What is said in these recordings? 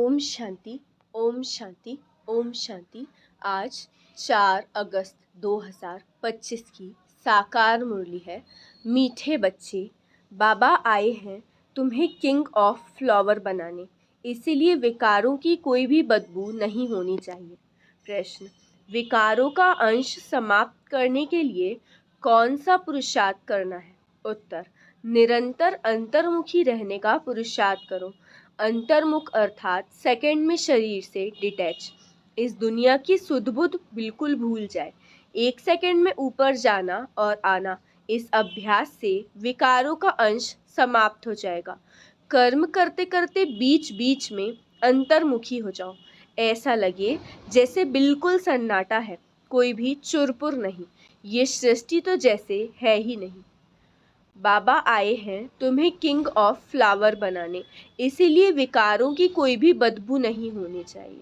ओम शांति, ओम शांति, ओम शांति। आज 4 अगस्त 2025 की साकार मुरली है। मीठे बच्चे, बाबा आए हैं तुम्हें किंग ऑफ फ्लावर बनाने, इसीलिए विकारों की कोई भी बदबू नहीं होनी चाहिए। प्रश्न, विकारों का अंश समाप्त करने के लिए कौन सा पुरुषार्थ करना है? उत्तर, निरंतर अंतर्मुखी रहने का पुरुषार्थ करो। अंतर्मुख अर्थात सेकंड में शरीर से डिटैच। इस दुनिया की सुध बुध बिल्कुल भूल जाए। 1 सेकंड में ऊपर जाना और आना, इस अभ्यास से विकारों का अंश समाप्त हो जाएगा। कर्म करते करते बीच बीच में अंतर्मुखी हो जाओ। ऐसा लगे जैसे बिल्कुल सन्नाटा है, कोई भी चुरपुर नहीं। ये सृष्टि तो जैसे है ही नहीं। बाबा आए हैं तुम्हें किंग ऑफ फ्लावर बनाने, इसीलिए विकारों की कोई भी बदबू नहीं होनी चाहिए।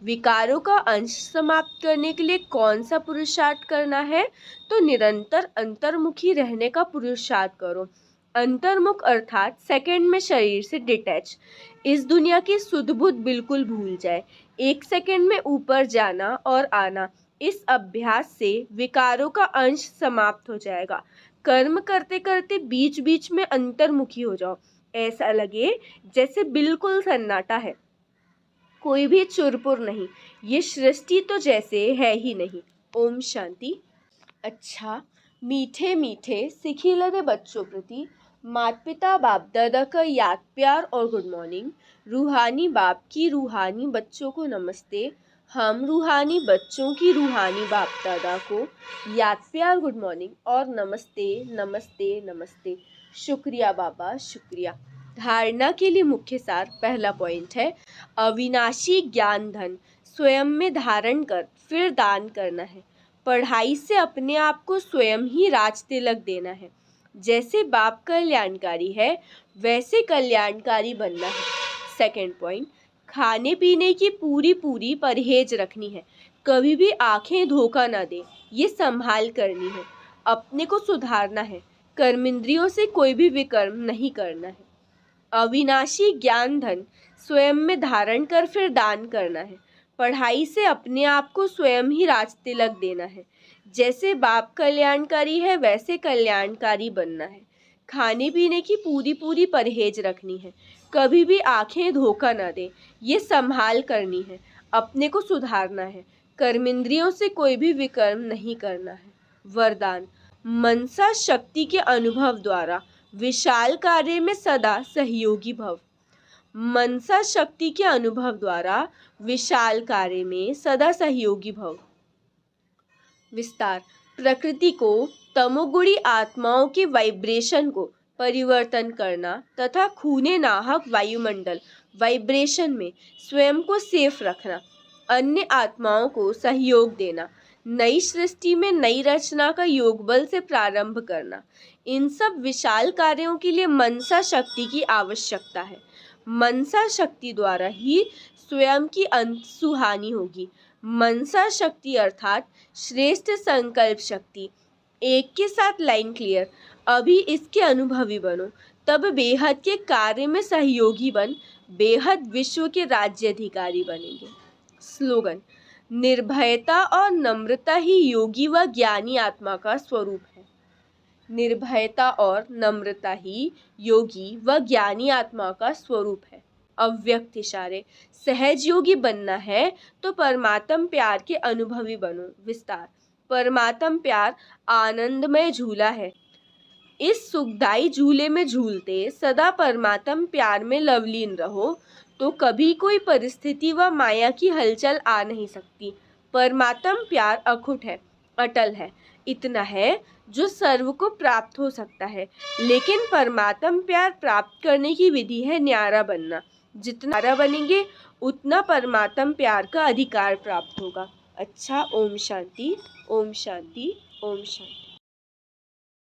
विकारों का अंश समाप्त करने के लिए कौन सा पुरुषार्थ करना है? तो निरंतर अंतर्मुखी रहने का पुरुषार्थ करो। अंतर्मुख अर्थात सेकंड में शरीर से डिटैच। इस दुनिया की सुध बुध बिल्कुल भूल जाए। 1 सेकंड में ऊपर जाना और आना, इस अभ्यास से विकारों का अंश समाप्त हो जाएगा। कर्म करते करते बीच बीच में अंतर्मुखी हो जाओ। ऐसा लगे जैसे बिल्कुल सन्नाटा है, कोई भी चुरपुर नहीं। ये सृष्टि तो जैसे है ही नहीं। ओम शांति। अच्छा, मीठे मीठे सिखिलरे बच्चों प्रति माता पिता बाप दादा का याद प्यार और गुड मॉर्निंग। रूहानी बाप की रूहानी बच्चों को नमस्ते। हम रूहानी बच्चों की रूहानी बाप दादा को याद प्यार गुड मॉर्निंग और नमस्ते नमस्ते नमस्ते। शुक्रिया बाबा, शुक्रिया। धारणा के लिए मुख्य सार, पहला पॉइंट है अविनाशी ज्ञान धन स्वयं में धारण कर फिर दान करना है। पढ़ाई से अपने आप को स्वयं ही राज तिलक देना है। जैसे बाप कल्याणकारी है वैसे कल्याणकारी बनना है। सेकंड पॉइंट, खाने पीने की पूरी परहेज रखनी है। कभी भी आंखें धोखा ना दे, ये संभाल करनी है। अपने को सुधारना है। कर्मेंद्रियों से कोई भी विकर्म नहीं करना है। अविनाशी ज्ञान धन स्वयं में धारण कर फिर दान करना है। पढ़ाई से अपने आप को स्वयं ही राज तिलक देना है। जैसे बाप कल्याणकारी है वैसे कल्याणकारी बनना है। खाने पीने की पूरी परहेज रखनी है। कभी भी आंखें धोखा ना दे, ये संभाल करनी है। अपने को सुधारना है। कर्मेंद्रियों से कोई भी विकर्म नहीं करना है। वरदान, मनसा शक्ति के अनुभव द्वारा विशाल कार्य में सदा सहयोगी भव। मनसा शक्ति के अनुभव द्वारा विशाल कार्य में सदा सहयोगी भव। विस्तार, प्रकृति को, तमोगुणी आत्माओं के वाइब्रेशन को परिवर्तन करना तथा खूने नाहक वायुमंडल वाइब्रेशन में स्वयं को सेफ रखना। अन्य आत्माओं को सहयोग देना। नई सृष्टि में नई रचना का योग बल से प्रारंभ करना। इन सब विशाल कार्यों के लिए मनसा शक्ति की आवश्यकता है। मनसा शक्ति द्वारा ही स्वयं की अंत सुहानी होगी। मनसा शक्ति अर्थात श्रेष्ठ संकल्प शक्ति। एक के साथ लाइन क्लियर। अभी इसके अनुभवी बनो, तब बेहद के कार्य में सहयोगी बन बेहद विश्व के राज्याधिकारी बनेंगे। स्लोगन, निर्भयता और नम्रता ही योगी व ज्ञानी आत्मा का स्वरूप है। निर्भयता और नम्रता ही योगी व ज्ञानी आत्मा का स्वरूप है। अव्यक्त इशारे, सहज योगी बनना है तो परमात्म प्यार के अनुभवी बनो। विस्तार, परमात्म प्यार आनंदमय झूला है। इस सुखदायी झूले में झूलते सदा परमात्म प्यार में लवलीन रहो तो कभी कोई परिस्थिति व माया की हलचल आ नहीं सकती। परमात्म प्यार अखुट है, अटल है। इतना है जो सर्व को प्राप्त हो सकता है। लेकिन परमात्म प्यार प्राप्त करने की विधि है न्यारा बनना। जितना न्यारा बनेंगे उतना परमात्म प्यार का अधिकार प्राप्त होगा। अच्छा, ओम शांति, ओम शांति, ओम शांति।